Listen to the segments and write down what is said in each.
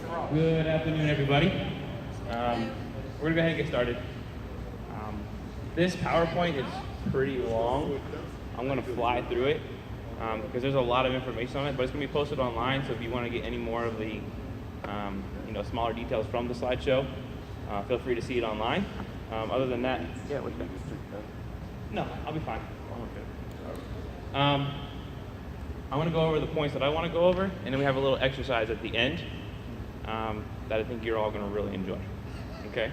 Good afternoon, everybody. We're going to go ahead and get started. This PowerPoint is pretty long. I'm going to fly through it because there's a lot of information on it, but it's going to be posted online, so if you want to get any more of the smaller details from the slideshow, feel free to see it online. Other than that, yeah, what you got? No, I'll be fine. I'm going to go over the points that I want to go over, and then we have a little exercise at the end that I think you're all going to really enjoy. Okay?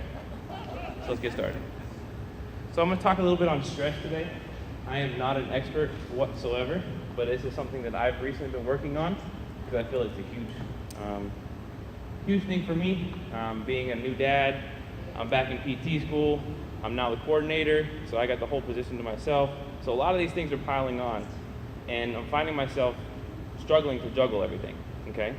So let's get started. So I'm going to talk a little bit on stress today. I am not an expert whatsoever, but this is something that I've recently been working on because I feel it's a huge thing for me. Being a new dad, I'm back in PT school. I'm now the coordinator, so I got the whole position to myself. So a lot of these things are piling on, and I'm finding myself struggling to juggle everything, okay?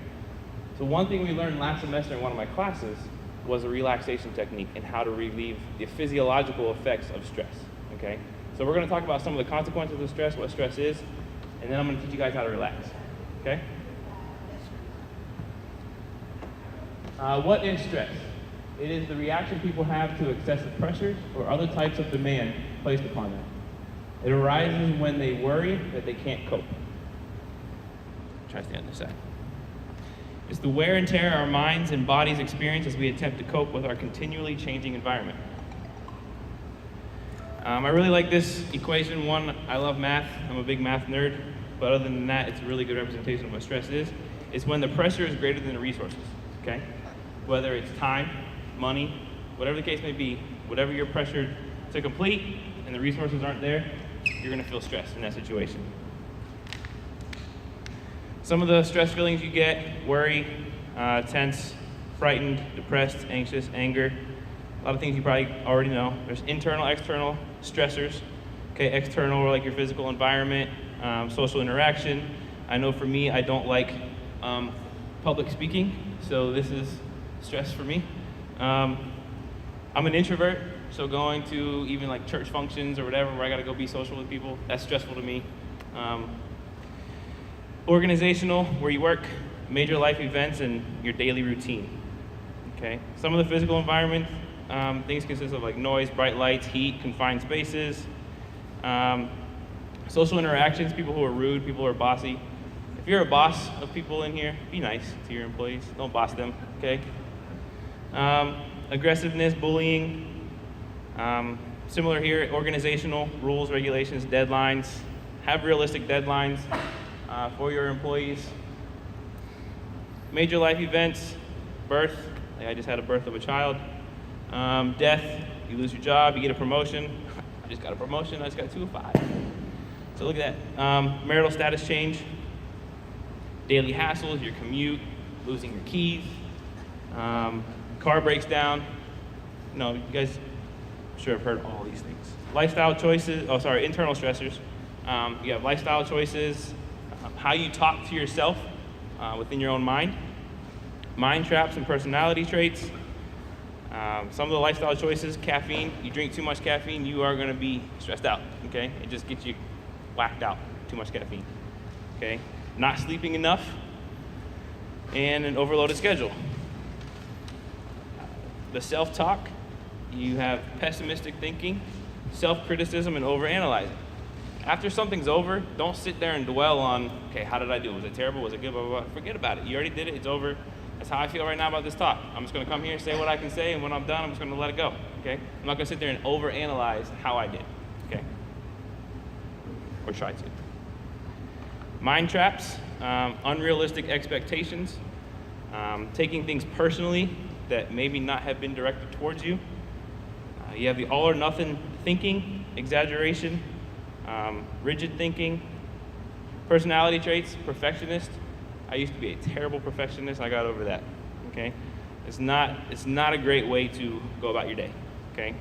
So one thing we learned last semester in one of my classes was a relaxation technique and how to relieve the physiological effects of stress, okay? So we're gonna talk about some of the consequences of stress, what stress is, and then I'm gonna teach you guys how to relax, okay? What is stress? It is the reaction people have to excessive pressures or other types of demand placed upon them. It arises when they worry that they can't cope. Try to stay on this side. It's the wear and tear our minds and bodies experience as we attempt to cope with our continually changing environment. I really like this equation. One, I love math. I'm a big math nerd. But other than that, it's a really good representation of what stress is. It's when the pressure is greater than the resources, okay? Whether it's time, money, whatever the case may be, whatever you're pressured to complete and the resources aren't there, you're gonna feel stressed in that situation. Some of the stress feelings you get: worry, tense, frightened, depressed, anxious, anger. A lot of things you probably already know. There's internal, external stressors. Okay, external are like your physical environment, social interaction. I know for me, I don't like public speaking, so this is stress for me. I'm an introvert, so going to even like church functions or whatever where I gotta go be social with people, that's stressful to me. Organizational, where you work, major life events, and your daily routine. Okay. Some of the physical environment things consist of like noise, bright lights, heat, confined spaces. Social interactions, people who are rude, people who are bossy. If you're a boss of people in here, be nice to your employees. Don't boss them, okay? Aggressiveness, bullying. Similar here, organizational, rules, regulations, deadlines. Have realistic deadlines for your employees. Major life events, birth, like I just had a birth of a child. Death, you lose your job, you get a promotion. I just got a promotion, I just got 2 of 5. So look at that. Marital status change, daily hassles, your commute, losing your keys, car breaks down. No, you guys sure have heard all these things. Lifestyle choices, internal stressors. You have lifestyle choices, how you talk to yourself within your own mind. Mind traps and personality traits. Some of the lifestyle choices: caffeine. You drink too much caffeine, you are going to be stressed out, okay? It just gets you whacked out, too much caffeine, okay? Not sleeping enough, and an overloaded schedule. The self-talk, you have pessimistic thinking, self-criticism, and overanalyzing. After something's over, don't sit there and dwell on, okay, how did I do? Was it terrible? Was it good? Blah, blah, blah. Forget about it. You already did it. It's over. That's how I feel right now about this talk. I'm just going to come here, say what I can say, and when I'm done, I'm just going to let it go, okay? I'm not going to sit there and overanalyze how I did, okay? Or try to. Mind traps, unrealistic expectations, taking things personally that maybe not have been directed towards you. You have the all or nothing thinking, exaggeration, rigid thinking. Personality traits, perfectionist. I used to be a terrible perfectionist. I got over that, okay? It's not a great way to go about your day, okay?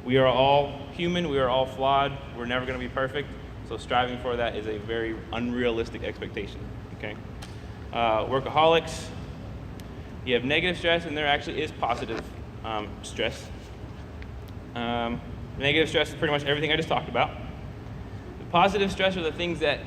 We are all human. We are all flawed. We're never going to be perfect. So striving for that is a very unrealistic expectation, okay? Workaholics. You have negative stress, and there actually is positive stress. Negative stress is pretty much everything I just talked about. The positive stress are the things that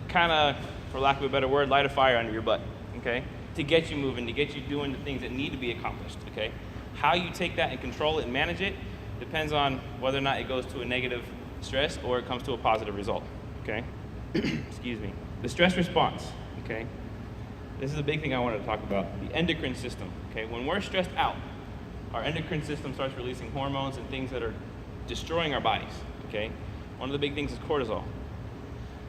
kind of, for lack of a better word, light a fire under your butt, okay? to get you moving, to get you doing the things that need to be accomplished, okay? How you take that and control it and manage it depends on whether or not it goes to a negative stress or it comes to a positive result, okay? Excuse me. The stress response, okay? This is a big thing I wanted to talk about. The endocrine system, okay? When we're stressed out, our endocrine system starts releasing hormones and things that are destroying our bodies, okay? One of the big things is cortisol.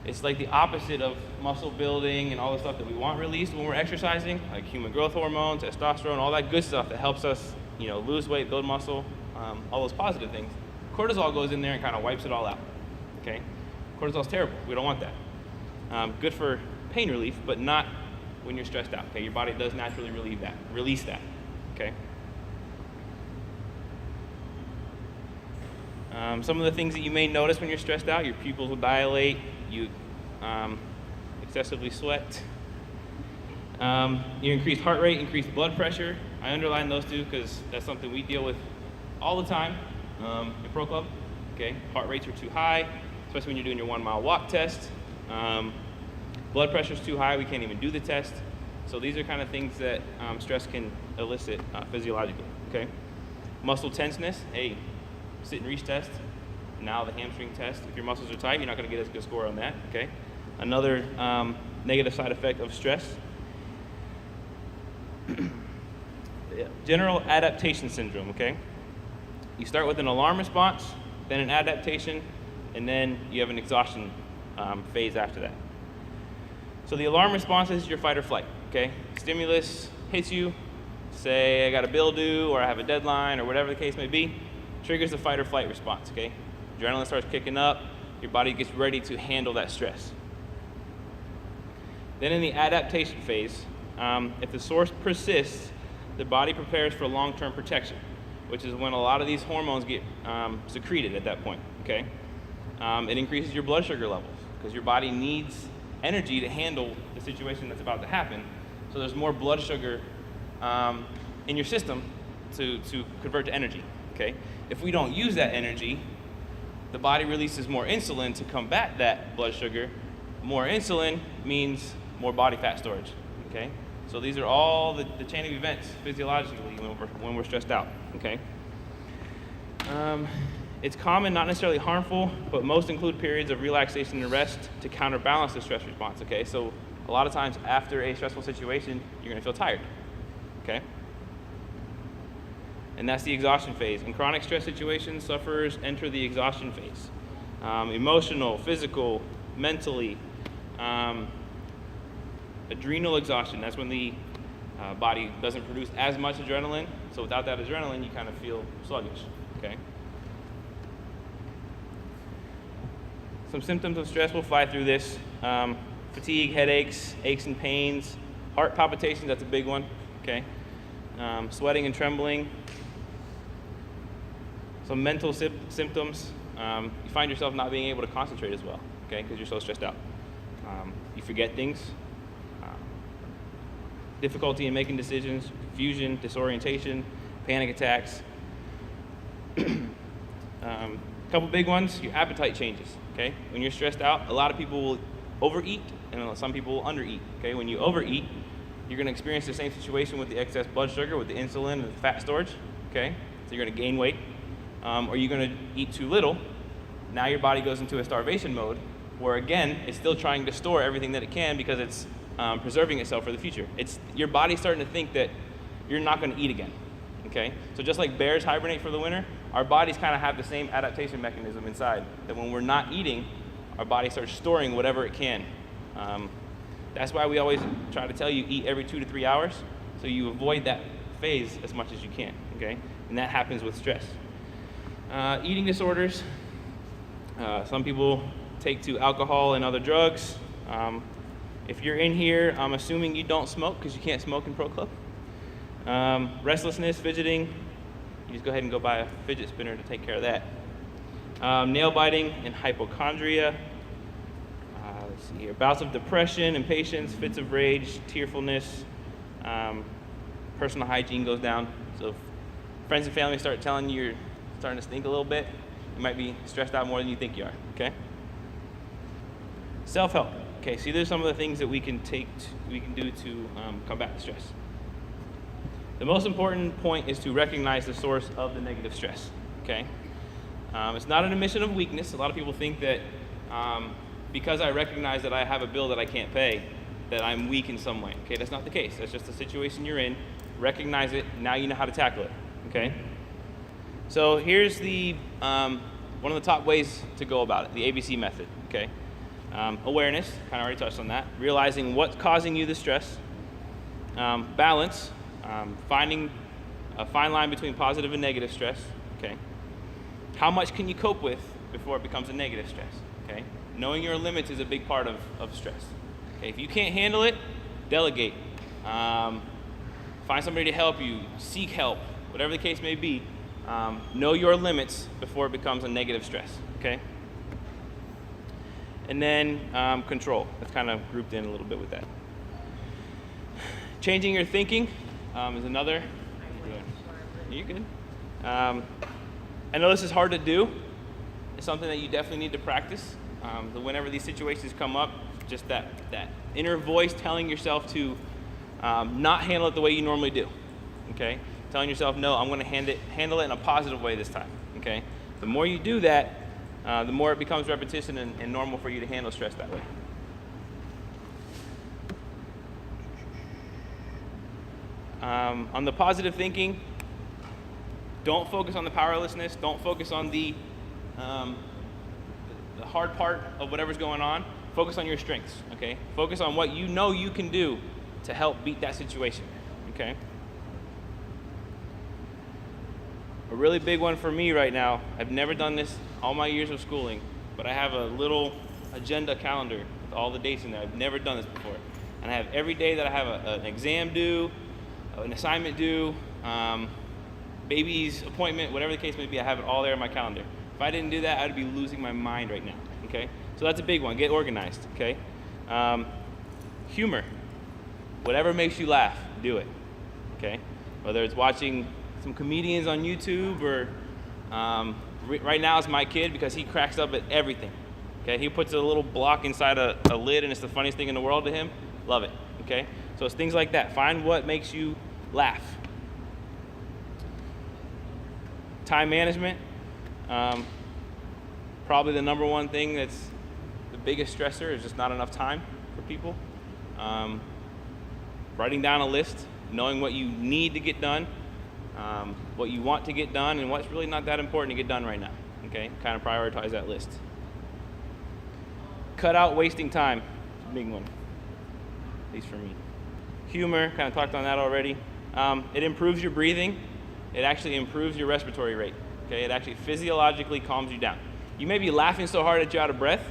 It's like the opposite of muscle building and all the stuff that we want released when we're exercising, like human growth hormones, testosterone, all that good stuff that helps us, lose weight, build muscle, all those positive things. Cortisol goes in there and kind of wipes it all out, okay? Cortisol's terrible. We don't want that. Good for pain relief, but not when you're stressed out, okay? Your body does naturally release that, okay? Some of the things that you may notice when you're stressed out, your pupils will dilate, you excessively sweat, your increased heart rate, increased blood pressure. I underline those two because that's something we deal with all the time in Pro Club, okay? Heart rates are too high, especially when you're doing your 1 mile walk test. Blood pressure's too high, we can't even do the test. So these are kind of things that stress can elicit physiologically, okay? Muscle tenseness, hey, sit and reach test. Now the hamstring test. If your muscles are tight, you're not going to get as good a score on that, okay? Another negative side effect of stress. General adaptation syndrome, okay? You start with an alarm response, then an adaptation, and then you have an exhaustion phase after that. So the alarm response is your fight or flight, okay? Stimulus hits you, say I got a bill due or I have a deadline or whatever the case may be, triggers the fight or flight response, okay? Adrenaline starts kicking up, your body gets ready to handle that stress. Then in the adaptation phase, if the source persists, the body prepares for long-term protection, which is when a lot of these hormones get secreted at that point, okay? It increases your blood sugar levels because your body needs energy to handle the situation that's about to happen. So there's more blood sugar in your system to convert to energy, okay? If we don't use that energy, the body releases more insulin to combat that blood sugar. More insulin means more body fat storage, okay? So these are all the chain of events physiologically when we're stressed out, okay? It's common, not necessarily harmful, but most include periods of relaxation and rest to counterbalance the stress response, okay? So a lot of times after a stressful situation, you're gonna feel tired, okay? And that's the exhaustion phase. In chronic stress situations, sufferers enter the exhaustion phase. Emotional, physical, mentally, adrenal exhaustion, that's when the body doesn't produce as much adrenaline. So without that adrenaline, you kind of feel sluggish, okay? Some symptoms of stress, we'll fly through this. Fatigue, headaches, aches and pains, heart palpitations, that's a big one, okay? Sweating and trembling. Some mental symptoms, you find yourself not being able to concentrate as well, okay, because you're so stressed out. You forget things. Difficulty in making decisions, confusion, disorientation, panic attacks. Couple big ones, your appetite changes, okay? When you're stressed out, a lot of people will overeat and some people will undereat, okay? When you overeat, you're gonna experience the same situation with the excess blood sugar, with the insulin and the fat storage, okay? So you're gonna gain weight. Or you're gonna eat too little. Now your body goes into a starvation mode where again, it's still trying to store everything that it can because it's preserving itself for the future. It's your body's starting to think that you're not gonna eat again, okay? So just like bears hibernate for the winter, our bodies kind of have the same adaptation mechanism inside, that when we're not eating, our body starts storing whatever it can. That's why we always try to tell you eat every 2 to 3 hours, so you avoid that phase as much as you can, okay? And that happens with stress. Eating disorders, some people take to alcohol and other drugs. If you're in here, I'm assuming you don't smoke because you can't smoke in Pro Club. Restlessness, fidgeting, you just go ahead and go buy a fidget spinner to take care of that. Nail biting and hypochondria. Let's see here, bouts of depression, impatience, fits of rage, tearfulness, personal hygiene goes down. So if friends and family start telling you you're starting to stink a little bit, you might be stressed out more than you think you are, okay? Self-help, Okay, so these are some of the things that we can do to combat the stress. The most important point is to recognize the source of the negative stress. Okay, it's not an admission of weakness. A lot of people think that because I recognize that I have a bill that I can't pay, that I'm weak in some way. Okay, that's not the case. That's just the situation you're in. Recognize it. Now you know how to tackle it. Okay. So here's the one of the top ways to go about it, the ABC method. Okay. Awareness, kind of already touched on that. Realizing what's causing you the stress. Balance, finding a fine line between positive and negative stress. Okay. How much can you cope with before it becomes a negative stress? Okay. Knowing your limits is a big part of stress. Okay. If you can't handle it, delegate. Find somebody to help you. Seek help. Whatever the case may be. Know your limits before it becomes a negative stress. Okay. And then control. That's kind of grouped in a little bit with that. Changing your thinking is another. You're good. I know this is hard to do. It's something that you definitely need to practice. Whenever these situations come up, just that inner voice telling yourself to not handle it the way you normally do. Okay? Telling yourself, no, I'm going to handle it in a positive way this time. Okay? The more you do that, the more it becomes repetition and normal for you to handle stress that way. On the positive thinking, don't focus on the powerlessness. Don't focus on the hard part of whatever's going on. Focus on your strengths. Okay? Focus on what you know you can do to help beat that situation. Okay? A really big one for me right now, I've never done this all my years of schooling, but I have a little agenda calendar with all the dates in there. I've never done this before. And I have every day that I have an exam due, an assignment due, baby's appointment, whatever the case may be, I have it all there in my calendar. If I didn't do that, I'd be losing my mind right now, okay? So that's a big one, get organized, okay? Humor, whatever makes you laugh, do it, okay? Whether it's watching some comedians on YouTube or right now it's my kid because he cracks up at everything. Okay, he puts a little block inside a lid and it's the funniest thing in the world to him. Love it. Okay, so it's things like that. Find what makes you laugh. Time management, probably the number one thing that's the biggest stressor is just not enough time for people. Writing down a list, knowing what you need to get done. What you want to get done and what's really not that important to get done right now. Okay, kind of prioritize that list. Cut out wasting time. It's a big one, at least for me. Humor, kind of talked on that already. It improves your breathing. It actually improves your respiratory rate. Okay, it actually physiologically calms you down. You may be laughing so hard that you're out of breath,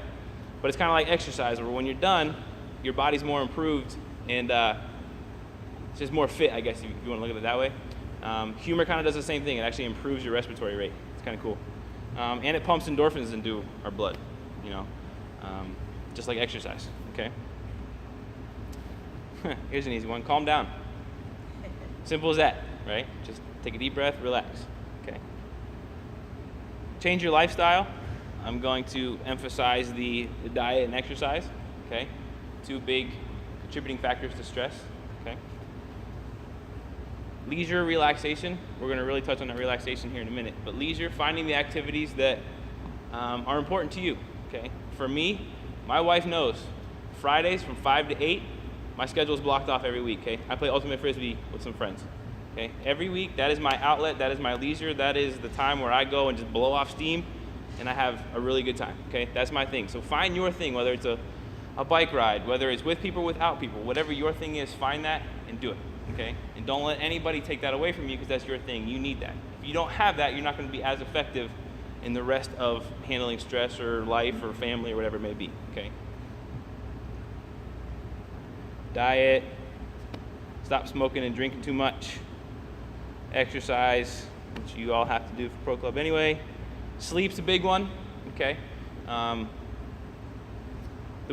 but it's kind of like exercise where when you're done, your body's more improved and it's just more fit, I guess, if you want to look at it that way. Humor kind of does the same thing. It actually improves your respiratory rate. It's kind of cool. And it pumps endorphins into our blood, you know, just like exercise, okay? Here's an easy one. Calm down. Simple as that, right? Just take a deep breath, relax, okay? Change your lifestyle. I'm going to emphasize the diet and exercise, okay? Two big contributing factors to stress, okay? Leisure, relaxation. We're going to really touch on that relaxation here in a minute. But leisure, finding the activities that are important to you. Okay. For me, my wife knows Fridays from 5 to 8, my schedule is blocked off every week. Okay. I play ultimate frisbee with some friends. Okay. Every week, that is my outlet. That is my leisure. That is the time where I go and just blow off steam, and I have a really good time. Okay. That's my thing. So find your thing. Whether it's a bike ride, whether it's with people, without people, whatever your thing is, find that and do it. Okay? And don't let anybody take that away from you because that's your thing. You need that. If you don't have that, you're not going to be as effective in the rest of handling stress or life or family or whatever it may be. Okay? Diet. Stop smoking and drinking too much. Exercise, which you all have to do for Pro Club anyway. Sleep's a big one. Okay? The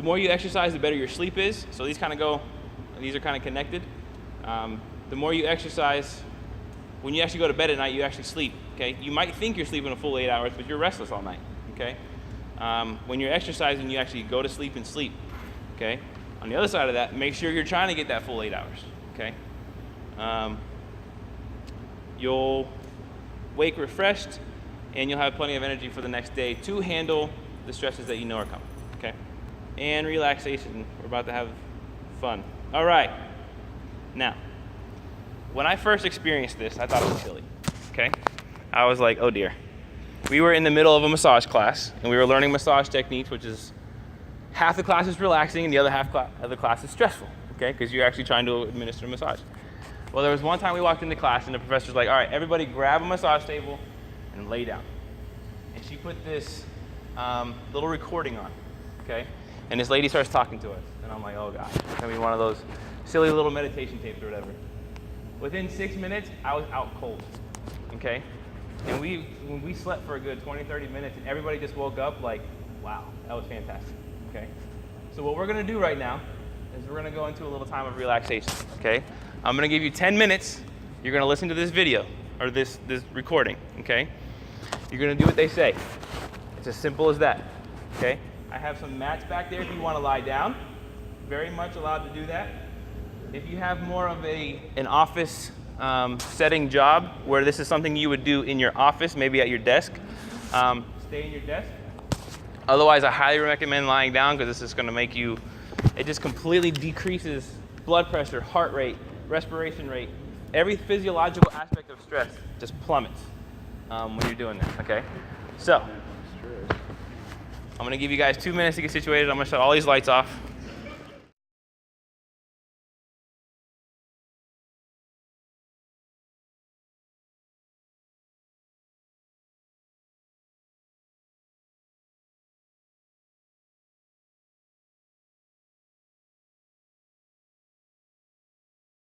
more you exercise, the better your sleep is. So these are kind of connected. The more you exercise, when you actually go to bed at night, you actually sleep, okay? You might think you're sleeping a full 8 hours, but you're restless all night, okay? When you're exercising, you actually go to sleep and sleep. okay? On the other side of that, make sure you're trying to get that full 8 hours, okay? You'll wake refreshed, and you'll have plenty of energy for the next day to handle the stresses that you know are coming, okay? And relaxation, we're about to have fun. All right, now, when I first experienced this, I thought it was silly, okay? I was like, oh dear. We were in the middle of a massage class, and we were learning massage techniques, which is half the class is relaxing and the other half of the class is stressful, okay? Because you're actually trying to administer a massage. Well, there was one time we walked into class and the professor's like, all right, everybody grab a massage table and lay down. And she put this little recording on, okay? And this lady starts talking to us. And I'm like, oh gosh, it's gonna be one of those silly little meditation tapes or whatever. Within 6 minutes, I was out cold, okay? And when we slept for a good 20, 30 minutes and everybody just woke up like, wow, that was fantastic, okay? So what we're gonna do right now is we're gonna go into a little time of relaxation, okay? I'm gonna give you 10 minutes. You're gonna listen to this video, or this recording, okay? You're gonna do what they say. It's as simple as that, okay? I have some mats back there if you wanna lie down. Very much allowed to do that. If you have more of an office setting job where this is something you would do in your office, maybe at your desk, stay in your desk. Otherwise, I highly recommend lying down because this is gonna make you, it just completely decreases blood pressure, heart rate, respiration rate. Every physiological aspect of stress just plummets when you're doing this, okay? So, I'm gonna give you guys 2 minutes to get situated. I'm gonna shut all these lights off.